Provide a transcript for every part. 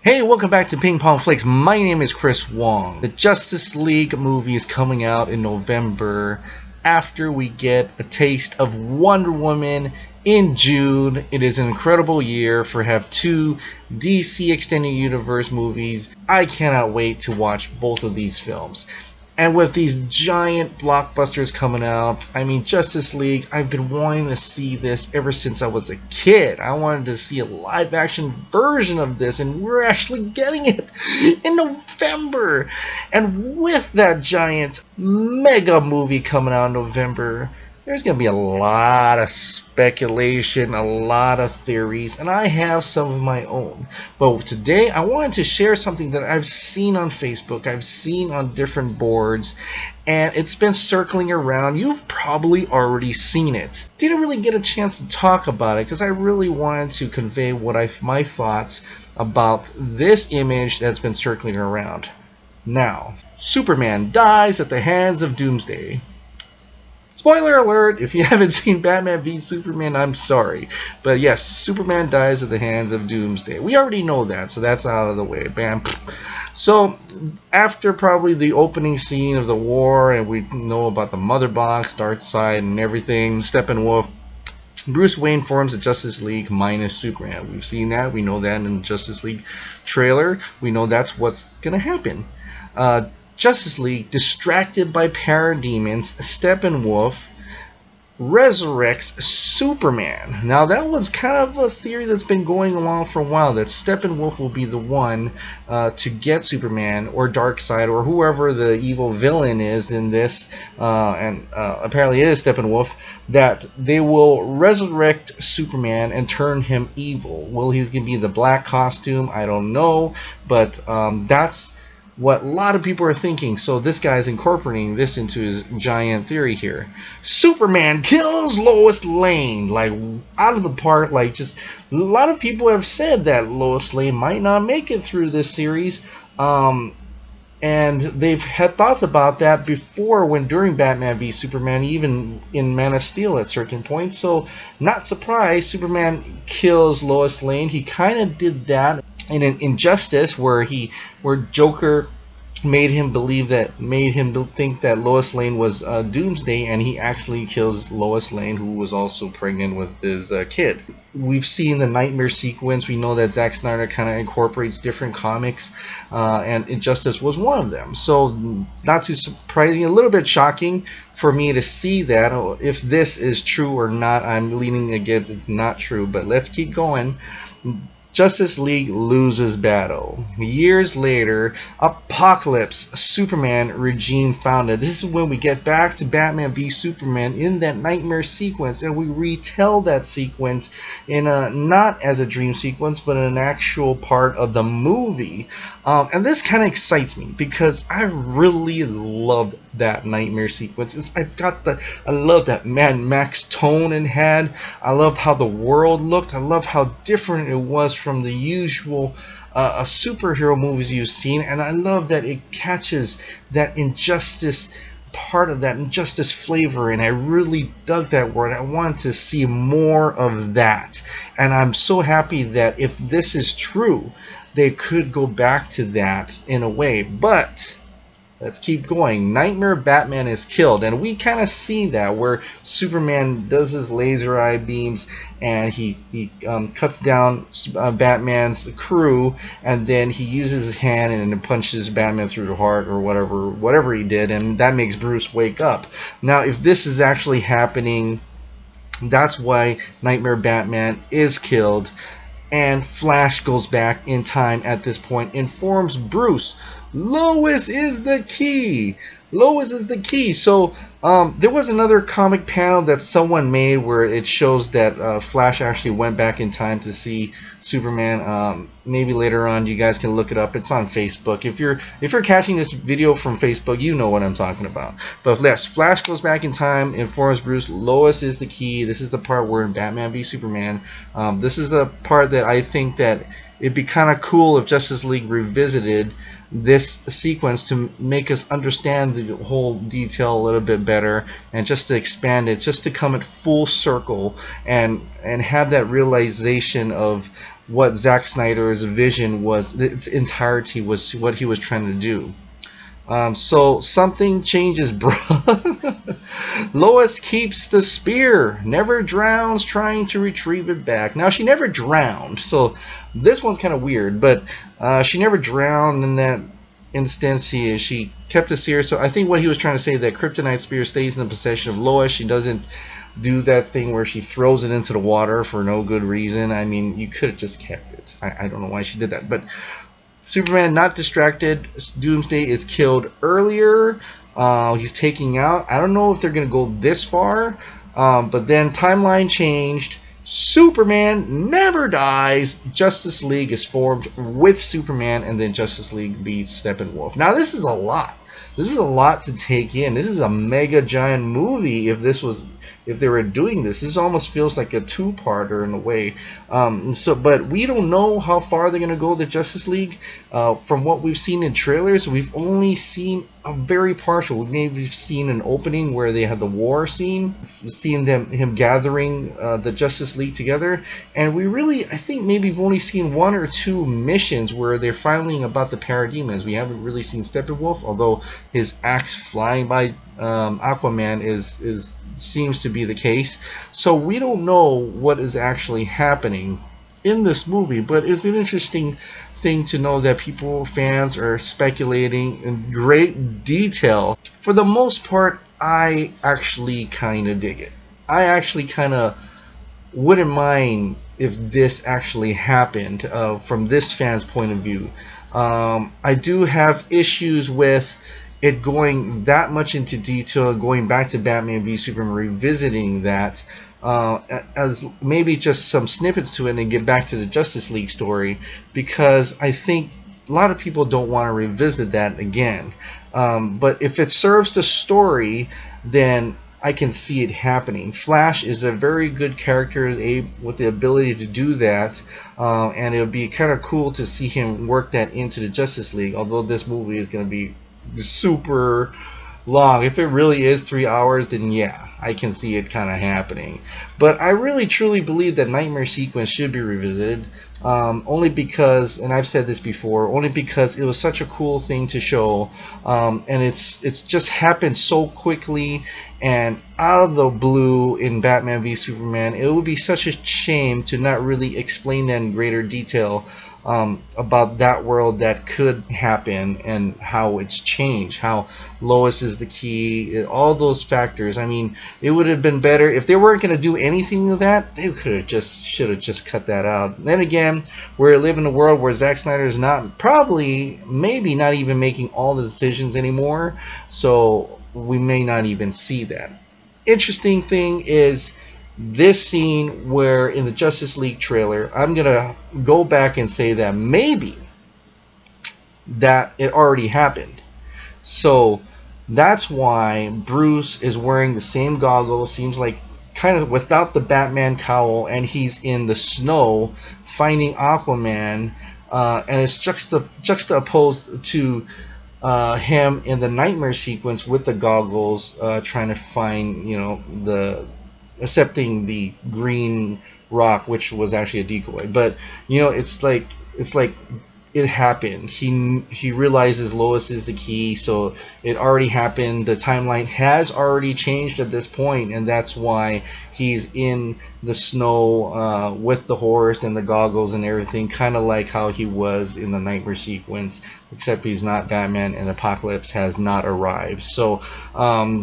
Hey, welcome back to Ping Pong Flix. My name is Chris Wong. The Justice League movie is coming out in November after we get a taste of Wonder Woman in June. It is an incredible year for have two DC Extended Universe movies. I cannot wait to watch both of these films. And with these giant blockbusters coming out, I mean, Justice League, I've been wanting to see this ever since I was a kid. I wanted to see a live action version of this, and we're actually getting it in November. And with that giant mega movie coming out in November, there's going to be a lot of speculation, a lot of theories, and I have some of my own. But today I wanted to share something that I've seen on Facebook, I've seen on different boards, and it's been circling around. You've probably already seen it. Didn't really get a chance to talk about it because I really wanted to convey my thoughts about this image that's been circling around. Now, Superman dies at the hands of Doomsday. Spoiler alert, if you haven't seen Batman v Superman, I'm sorry. But yes, Superman dies at the hands of Doomsday. We already know that, so that's out of the way. Bam. So, after probably the opening scene of the war, and we know about the Mother Box, Darkseid, and everything, Steppenwolf, Bruce Wayne forms the Justice League minus Superman. We've seen that. We know that in the Justice League trailer. We know that's what's going to happen. Justice League, distracted by Parademons, Steppenwolf resurrects Superman. Now that was kind of a theory that's been going along for a while, that Steppenwolf will be the one to get Superman or Darkseid or whoever the evil villain is in this, and apparently it is Steppenwolf, that they will resurrect Superman and turn him evil. Will he going to be the black costume? I don't know, but that's what a lot of people are thinking. So this guy's incorporating this into his giant theory here. Superman kills Lois Lane, like out of the park. Like, just a lot of people have said that Lois Lane might not make it through this series, and they've had thoughts about that before, when during Batman v Superman, even in Man of Steel at certain points. So not surprised Superman kills Lois Lane. He kind of did that in an Injustice, where Joker made him think that Lois Lane was Doomsday, and he actually kills Lois Lane, who was also pregnant with his kid. We've seen the Knightmare sequence. We know that Zack Snyder kind of incorporates different comics, and Injustice was one of them. So not too surprising, a little bit shocking for me to see that. If this is true or not, I'm leaning against it's not true, but let's keep going. Justice League loses battle. Years later, Apocalypse Superman regime founded. This is when we get back to Batman v Superman in that Knightmare sequence, and we retell that sequence in not as a dream sequence, but an actual part of the movie. And this kind of excites me because I really loved that Knightmare sequence. I love that Mad Max tone it had. I loved how the world looked. I loved how different it was from the usual superhero movies you've seen, and I love that it catches that Injustice part of that Injustice flavor, and I really dug that word. I wanted to see more of that, and I'm so happy that if this is true, they could go back to that in a way. But let's keep going. Knightmare Batman is killed, and we kind of see that where Superman does his laser eye beams, and he cuts down Batman's crew, and then he uses his hand and punches Batman through the heart, or whatever he did, and that makes Bruce wake up. Now, if this is actually happening, that's why Knightmare Batman is killed, and Flash goes back in time at this point, informs Bruce, Lois is the key. Lois is the key. So there was another comic panel that someone made where it shows that Flash actually went back in time to see Superman. Maybe later on you guys can look it up. It's on Facebook. If you're catching this video from Facebook, you know what I'm talking about. But yes, Flash goes back in time, informs Bruce Lois is the key. This is the part where in Batman v Superman, this is the part that I think that it'd be kind of cool if Justice League revisited this sequence to make us understand the whole detail a little bit better, and just to expand it, just to come at full circle and have that realization of what Zack Snyder's vision was, its entirety was what he was trying to do. So something changes, bro. Lois keeps the spear, never drowns trying to retrieve it back. Now, she never drowned, so this one's kind of weird, but she never drowned in that instance. She kept the spear, so I think what he was trying to say, that Kryptonite spear stays in the possession of Lois. She doesn't do that thing where she throws it into the water for no good reason. I mean, you could have just kept it. I don't know why she did that, but Superman not distracted. Doomsday is killed earlier. He's taking out. I don't know if they're going to go this far, but then timeline changed. Superman never dies. Justice League is formed with Superman, and then Justice League beats Steppenwolf. Now, this is a lot. This is a lot to take in. This is a mega giant movie. If they were doing this, this almost feels like a two-parter in a way. But we don't know how far they're gonna go. The Justice League, from what we've seen in trailers, we've only seen a very partial. We've seen an opening where they had the war scene, seen him gathering the Justice League together, and I think maybe we've only seen one or two missions where they're filing about the Parademons. We haven't really seen Steppenwolf, although his axe flying by Aquaman seems to be the case. So we don't know what is actually happening in this movie, but it's an interesting thing to know that fans are speculating in great detail. For the most part, I actually kind of dig it. I actually kind of wouldn't mind if this actually happened from this fan's point of view. I do have issues with it going that much into detail, going back to Batman v Superman, revisiting that as maybe just some snippets to it, and get back to the Justice League story, because I think a lot of people don't want to revisit that again. But if it serves the story, then I can see it happening. Flash is a very good character with the ability to do that, and it would be kind of cool to see him work that into the Justice League, although this movie is going to be super long. If it really is 3 hours, then yeah, I can see it kind of happening. But I really truly believe that Knightmare sequence should be revisited, only because, and I've said this before, only because it was such a cool thing to show, and it's just happened so quickly and out of the blue in Batman v Superman. It would be such a shame to not really explain that in greater detail, about that world that could happen and how it's changed, how Lois is the key, all those factors. I mean, it would have been better if they weren't going to do anything of that. They should have just cut that out. Then again, we live in a world where Zack Snyder is maybe not even making all the decisions anymore, so we may not even see that. Interesting thing is this scene where in the Justice League trailer, I'm gonna go back and say that maybe that it already happened. So that's why Bruce is wearing the same goggles, seems like kind of without the Batman cowl, and he's in the snow finding Aquaman, and it's juxtaposed to him in the Knightmare sequence with the goggles, trying to find, accepting the green rock, which was actually a decoy. But it's like it happened. He realizes Lois is the key, so it already happened. The timeline has already changed at this point, and that's why he's in the snow with the horse and the goggles and everything, kind of like how he was in the Knightmare sequence, except he's not Batman and Apocalypse has not arrived. So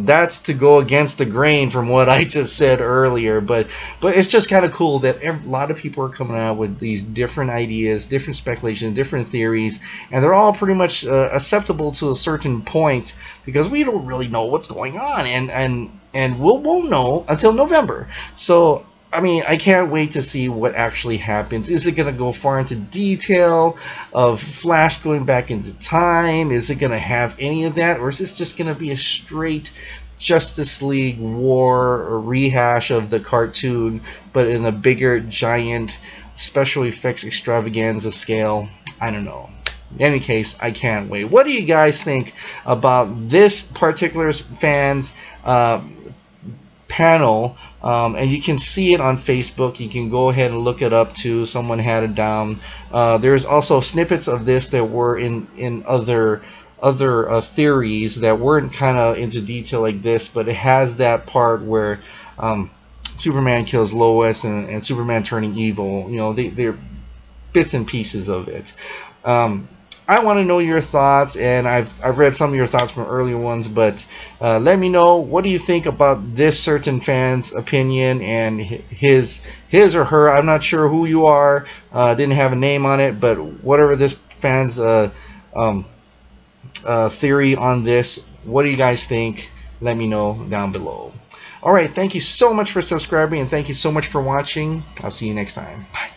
that's to go against the grain from what I just said earlier, but it's just kind of cool that a lot of people are coming out with these different ideas, different speculations, different theories, and they're all pretty much acceptable to a certain point, because we don't really know what's going on, and we won't know until November. So I mean, I can't wait to see what actually happens. Is it going to go far into detail of Flash going back into time? Is it going to have any of that? Or is this just going to be a straight Justice League war or rehash of the cartoon, but in a bigger, giant special effects extravaganza scale? I don't know. In any case, I can't wait. What do you guys think about this particular fan's panel, and you can see it on Facebook. You can go ahead and look it up too. Someone had it down. There's also snippets of this that were in other theories that weren't kind of into detail like this, but it has that part where Superman kills Lois and Superman turning evil. You know, they're bits and pieces of it. I want to know your thoughts, and I've read some of your thoughts from earlier ones, but let me know, what do you think about this certain fan's opinion and his or her? I'm not sure who you are. Didn't have a name on it, but whatever this fan's theory on this, what do you guys think? Let me know down below. Alright, thank you so much for subscribing, and thank you so much for watching. I'll see you next time. Bye.